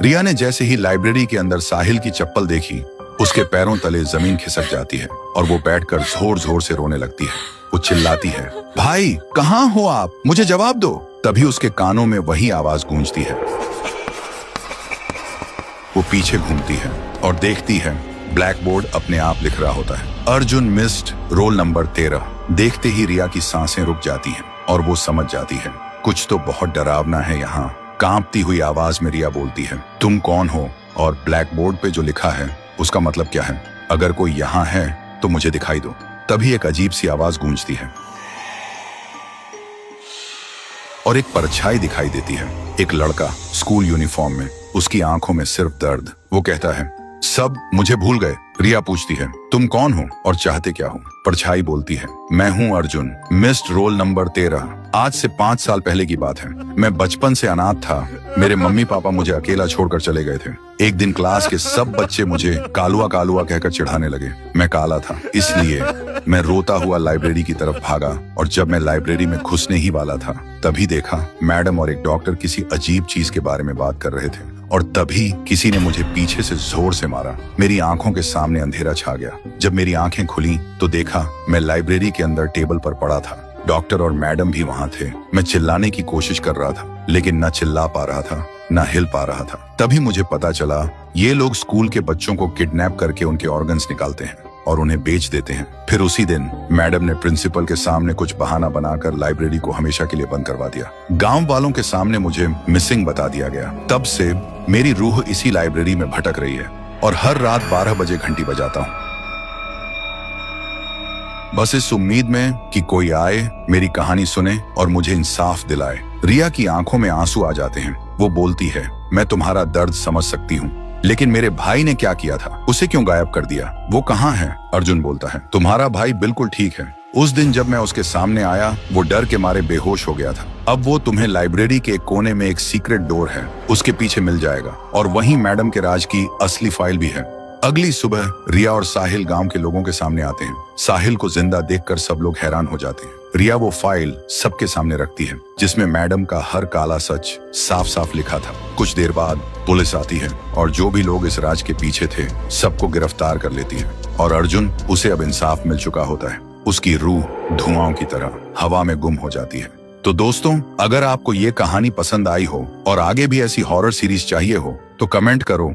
रिया ने जैसे ही लाइब्रेरी के अंदर साहिल की चप्पल देखी, उसके पैरों तले जमीन खिसक जाती है और वो बैठकर जोर जोर से रोने लगती है। वो चिल्लाती है, भाई कहाँ हो आप, मुझे जवाब दो। तभी उसके कानों में वही आवाज गूंजती है। वो पीछे घूमती है और देखती है ब्लैक बोर्ड अपने आप लिख रहा होता है, अर्जुन मिस्ड रोल नंबर 13। देखते ही रिया की सांसें रुक जाती हैं और वो समझ जाती है कुछ तो बहुत डरावना है यहाँ। कांपती हुई आवाज में रिया बोलती है, तुम कौन हो और ब्लैक बोर्ड पे जो लिखा है उसका मतलब क्या है? अगर कोई यहाँ है तो मुझे दिखाई दो। तभी एक अजीब सी आवाज गूंजती है और एक परछाई दिखाई देती है। एक लड़का स्कूल यूनिफॉर्म में, उसकी आंखों में सिर्फ दर्द। वो कहता है, सब मुझे भूल गए। रिया पूछती है, तुम कौन हो और चाहते क्या हो? परछाई बोलती है, मैं हूँ अर्जुन, मिस्ड रोल नंबर 13। आज से 5 साल पहले की बात है। मैं बचपन से अनाथ था। मेरे मम्मी पापा मुझे अकेला छोड़कर चले गए थे। एक दिन क्लास के सब बच्चे मुझे कालुआ कालुआ कहकर चिढ़ाने लगे। मैं काला था, इसलिए मैं रोता हुआ लाइब्रेरी की तरफ भागा और जब मैं लाइब्रेरी में घुसने ही वाला था तभी देखा मैडम और एक डॉक्टर किसी अजीब चीज के बारे में बात कर रहे थे और तभी किसी ने मुझे पीछे से जोर से मारा। मेरी आंखों के सामने अंधेरा छा गया। जब मेरी आंखें खुली तो देखा मैं लाइब्रेरी के अंदर टेबल पर पड़ा था। डॉक्टर और मैडम भी वहां थे। मैं चिल्लाने की कोशिश कर रहा था लेकिन न चिल्ला पा रहा था न हिल पा रहा था। तभी मुझे पता चला ये लोग स्कूल के बच्चों को किडनैप करके उनके ऑर्गन्स निकालते हैं और उन्हें बेच देते हैं। फिर उसी दिन मैडम ने प्रिंसिपल के सामने कुछ बहाना बनाकर लाइब्रेरी को हमेशा के लिए बंद करवा दिया। गांव वालों के सामने मुझे मिसिंग बता दिया गया। तब से मेरी रूह इसी लाइब्रेरी में भटक रही है और हर रात 12 बजे घंटी बजाता हूँ, बस इस उम्मीद में कि कोई आए, मेरी कहानी सुने और मुझे इंसाफ दिलाए। रिया की आंखों में आंसू आ जाते हैं। वो बोलती है, मैं तुम्हारा दर्द समझ सकती हूँ, लेकिन मेरे भाई ने क्या किया था? उसे क्यों गायब कर दिया? वो कहाँ है? अर्जुन बोलता है, तुम्हारा भाई बिल्कुल ठीक है। उस दिन जब मैं उसके सामने आया वो डर के मारे बेहोश हो गया था। अब वो तुम्हें लाइब्रेरी के एक कोने में एक सीक्रेट डोर है, उसके पीछे मिल जाएगा और वहीं मैडम के राज की असली फाइल भी है। अगली सुबह रिया और साहिल गांव के लोगों के सामने आते हैं। साहिल को जिंदा देखकर सब लोग हैरान हो जाते हैं। रिया वो फाइल सबके सामने रखती है जिसमें मैडम का हर काला सच साफ साफ लिखा था। कुछ देर बाद पुलिस आती है और जो भी लोग इस राज के पीछे थे सबको गिरफ्तार कर लेती है और अर्जुन, उसे अब इंसाफ मिल चुका होता है। उसकी रूह धुआं की तरह हवा में गुम हो जाती है। तो दोस्तों, अगर आपको ये कहानी पसंद आई हो और आगे भी ऐसी हॉरर सीरीज चाहिए हो तो कमेंट करो